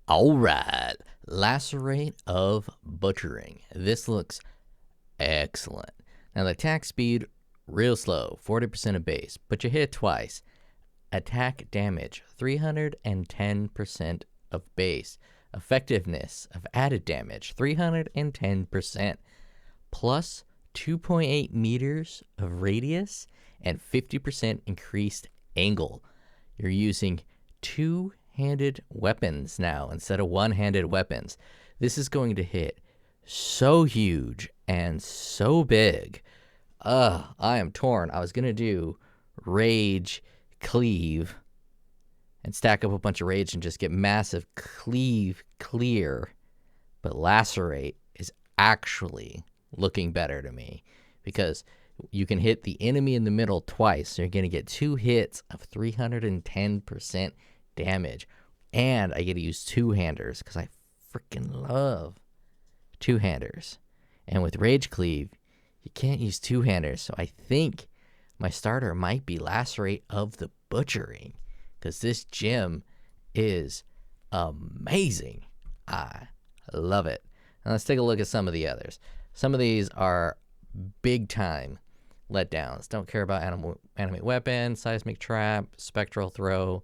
All right, Lacerate of Butchering. This looks excellent. Now the attack speed, real slow, 40% of base, but you hit twice. Attack damage, 310% of base. Effectiveness of added damage, 310%. Plus 2.8 meters of radius and 50% increased angle. You're using two-handed weapons now instead of one-handed weapons. This is going to hit so huge and so big. I am torn. I was going to do Rage Cleave and stack up a bunch of Rage and just get massive Cleave Clear. But Lacerate is actually looking better to me because you can hit the enemy in the middle twice. So you're going to get 2 hits of 310% damage. And I get to use two-handers because I freaking love two-handers. And with Rage Cleave, you can't use two-handers. So I think my starter might be Lacerate of the Butchering because this gem is amazing. I love it. Now let's take a look at some of the others. Some of these are big-time letdowns. Don't care about animate weapon, seismic trap, spectral throw.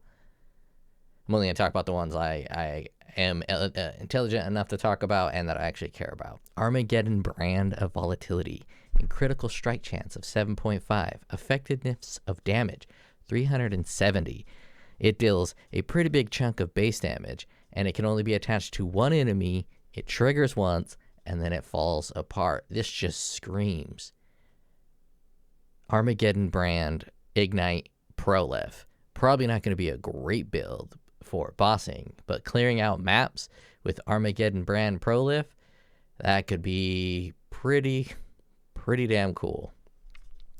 I'm only going to talk about the ones I am intelligent enough to talk about and that I actually care about. Armageddon Brand of Volatility and critical strike chance of 7.5. Effectiveness of damage, 370. It deals a pretty big chunk of base damage, and it can only be attached to one enemy. It triggers once, and then it falls apart. This just screams Armageddon Brand Ignite Prolif. Probably not going to be a great build for bossing, but clearing out maps with Armageddon Brand Prolif, that could be pretty damn cool.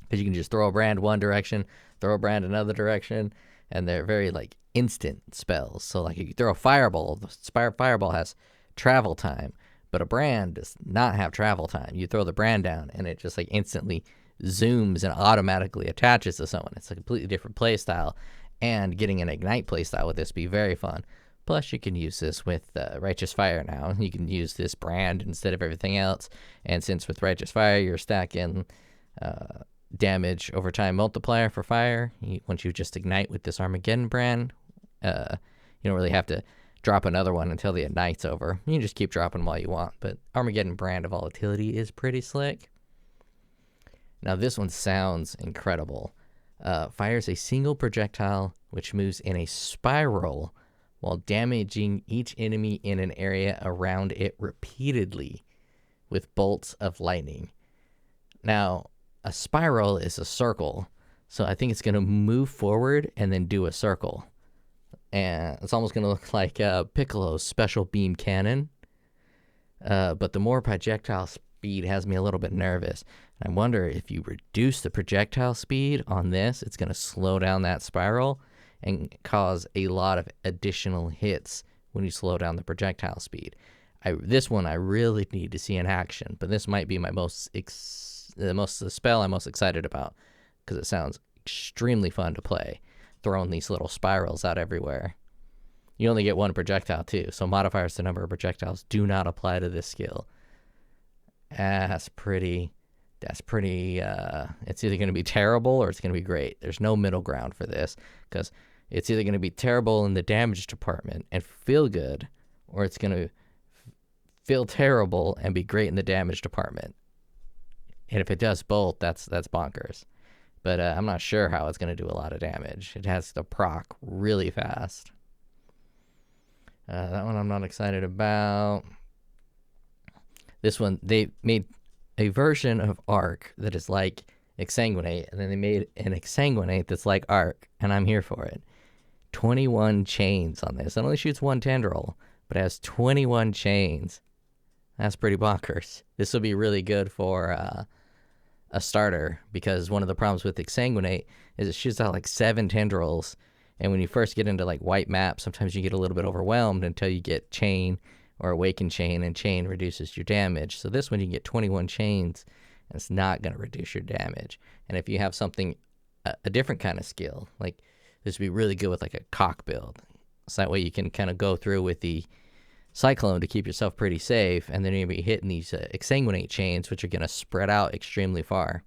Because you can just throw a brand one direction, throw a brand another direction, and they're very like instant spells. So like if you throw a fireball, the fireball has travel time, but a brand does not have travel time. You throw the brand down and it just like instantly zooms and automatically attaches to someone. It's a completely different play style, and getting an ignite play style with this would be very fun. Plus you can use this with Righteous Fire now. You can use this brand instead of everything else, and since with Righteous Fire you're stacking damage over time multiplier for fire, once you just ignite with this Armageddon Brand, you don't really have to drop another one until the ignite's over. You can just keep dropping them while you want, but Armageddon Brand of Volatility is pretty slick. Now this one sounds incredible. Fires a single projectile which moves in a spiral while damaging each enemy in an area around it repeatedly with bolts of lightning. Now, a spiral is a circle, so I think it's going to move forward and then do a circle. And it's almost going to look like Piccolo's special beam cannon. But the more projectile speed has me a little bit nervous. I wonder if you reduce the projectile speed on this, it's going to slow down that spiral and cause a lot of additional hits when you slow down the projectile speed. This one I really need to see in action, but this might be my the spell I'm most excited about because it sounds extremely fun to play, throwing these little spirals out everywhere. You only get one projectile too, so modifiers to number of projectiles do not apply to this skill. That's pretty, it's either going to be terrible or it's going to be great. There's no middle ground for this because it's either going to be terrible in the damage department and feel good, or it's going to feel terrible and be great in the damage department. And if it does both, that's bonkers. But I'm not sure how it's going to do a lot of damage. It has to proc really fast. That one I'm not excited about. This one, they made a version of Arc that is like Exsanguinate, and then they made an Exsanguinate that's like Arc, and I'm here for it. 21 chains on this. It only shoots one tendril, but it has 21 chains. That's pretty bonkers. This will be really good for a starter, because one of the problems with Exsanguinate is it shoots out like 7 tendrils, and when you first get into like white maps, sometimes you get a little bit overwhelmed until you get Chain or Awaken Chain, and Chain reduces your damage. So this one you can get 21 chains, and it's not going to reduce your damage. And if you have something, a different kind of skill, like this would be really good with like a cock build. So that way you can kind of go through with the Cyclone to keep yourself pretty safe, and then you're going to be hitting these exsanguinate chains, which are going to spread out extremely far.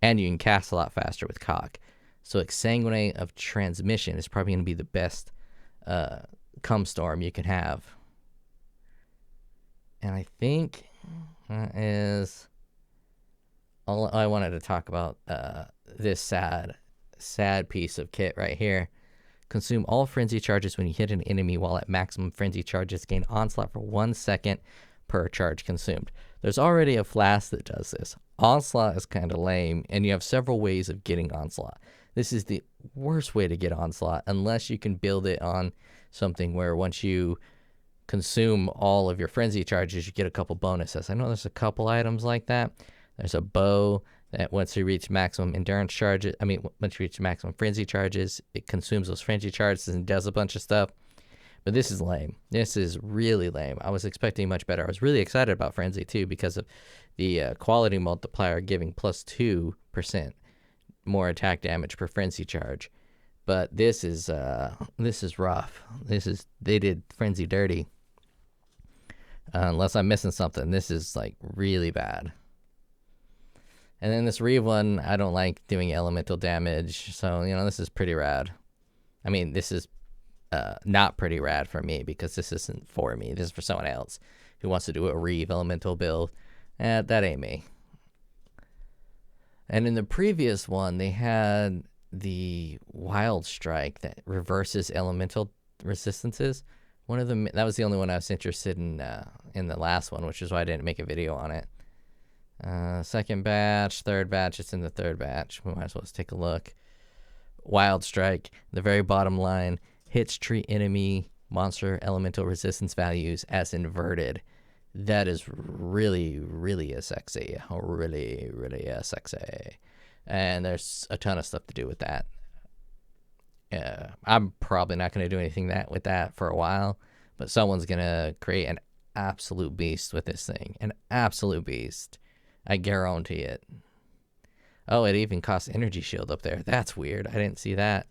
And you can cast a lot faster with cock. So exsanguinate of transmission is probably going to be the best cum storm you can have. And I think that is all I wanted to talk about. This sad piece of kit right here. Consume all frenzy charges when you hit an enemy while at maximum frenzy charges. Gain onslaught for 1 second per charge consumed. There's already a flask that does this. Onslaught is kind of lame, and you have several ways of getting onslaught. This is the worst way to get onslaught unless you can build it on something where once you consume all of your frenzy charges, you get a couple bonuses. I know there's a couple items like that. There's a bow that once you reach maximum endurance charges, once you reach maximum frenzy charges, it consumes those frenzy charges and does a bunch of stuff. But this is lame. This is really lame. I was expecting much better. I was really excited about frenzy too because of the quality multiplier giving plus 2% more attack damage per frenzy charge. But this is rough. They did frenzy dirty. Unless I'm missing something, this is like really bad. And then this Reeve one, I don't like doing elemental damage, so this is pretty rad. I mean, this is not pretty rad for me because this isn't for me. This is for someone else who wants to do a Reeve elemental build. That ain't me. And in the previous one, they had the Wild Strike that reverses elemental resistances. One of them, that was the only one I was interested in the last one, which is why I didn't make a video on it. Second batch, third batch, it's in the third batch. We might as well just take a look. Wild Strike, the very bottom line, hits treat enemy monster elemental resistance values as inverted. That is really, really sexy. Really, really sexy. And there's a ton of stuff to do with that. I'm probably not going to do anything with that for a while, but someone's going to create an absolute beast with this thing. An absolute beast. I guarantee it. Oh, it even costs energy shield up there. That's weird. I didn't see that.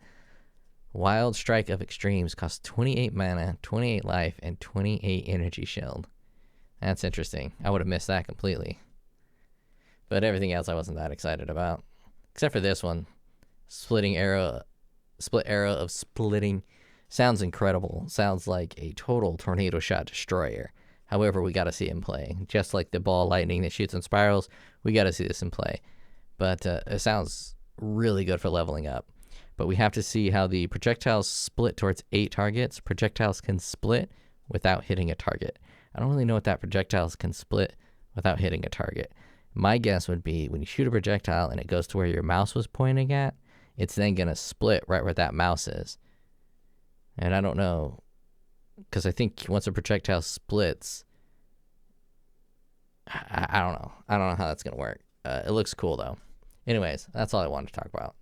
Wild Strike of Extremes costs 28 mana, 28 life, and 28 energy shield. That's interesting. I would have missed that completely. But everything else I wasn't that excited about. Except for this one. Split arrow of splitting. Sounds incredible. Sounds like a total tornado shot destroyer. However, we got to see him play. Just like the ball lightning that shoots in spirals, we got to see this in play. But it sounds really good for leveling up. But we have to see how the projectiles split towards 8 targets. Projectiles can split without hitting a target. I don't really know what that projectiles can split without hitting a target. My guess would be when you shoot a projectile and it goes to where your mouse was pointing at, it's then going to split right where that mouse is. And I don't know, because I think once a projectile splits, I don't know. I don't know how that's going to work. It looks cool, though. Anyways, that's all I wanted to talk about.